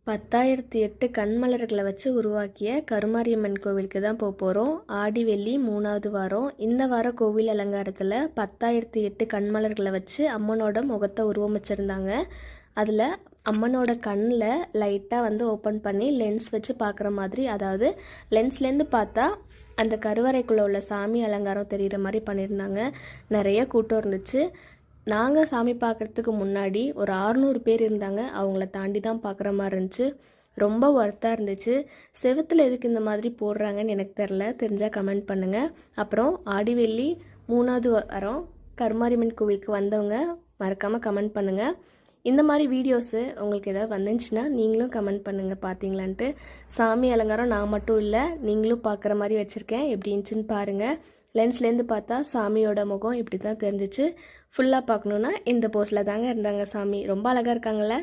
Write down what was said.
10,008 கண்மலர்களை வச்சு உருவாக்கிய கருமாரியம்மன் கோவிலுக்கு தான் போகிறோம். ஆடி வெள்ளி 3வது வாரம். இந்த வார கோவில் அலங்காரத்தில் 10,008 கண்மலர்களை வச்சு அம்மனோட முகத்தை உருவமைச்சிருந்தாங்க. அதில் அம்மனோட கண்ணில் லைட்டாக ஓப்பன் பண்ணி லென்ஸ் வச்சு பார்க்குற மாதிரி, அதாவது லென்ஸ்லேருந்து பார்த்தா அந்த கருவறைக்குள்ளே உள்ள சாமி அலங்காரம் தெரிகிற மாதிரி பண்ணியிருந்தாங்க. நிறைய கூட்டம் இருந்துச்சு. நாங்கள் சாமி பார்க்குறதுக்கு முன்னாடி ஒரு 600 பேர் இருந்தாங்க. அவங்கள தாண்டி தான் பார்க்குற மாதிரி இருந்துச்சு. ரொம்ப ஒர்த்தாக இருந்துச்சு. செவுத்தில் எதுக்கு இந்த மாதிரி போடுறாங்கன்னு எனக்கு தெரிஞ்சால் கமெண்ட் பண்ணுங்கள். அப்புறம் ஆடி வெள்ளி 3வது வாரம் கருமாரியம்மன் கோவிலுக்கு வந்தவங்க மறக்காமல் கமெண்ட் பண்ணுங்கள். இந்த மாதிரி வீடியோஸு உங்களுக்கு ஏதாவது வந்துச்சுன்னா நீங்களும் கமெண்ட் பண்ணுங்கள் பார்த்தீங்களான்ட்டு. சாமி அலங்காரம் நான் மட்டும் இல்லை, நீங்களும் பார்க்குற மாதிரி வச்சுருக்கேன். எப்படி இருந்துச்சுன்னு பாருங்கள். லென்ஸ்லேருந்து பார்த்தா சாமியோட முகம் இப்படி தான் தெரிஞ்சிச்சு. ஃபுல்லாக பார்க்கணுன்னா இந்த போஸில் தாங்க இருந்தாங்க சாமி. ரொம்ப அழகாக இருக்காங்களே.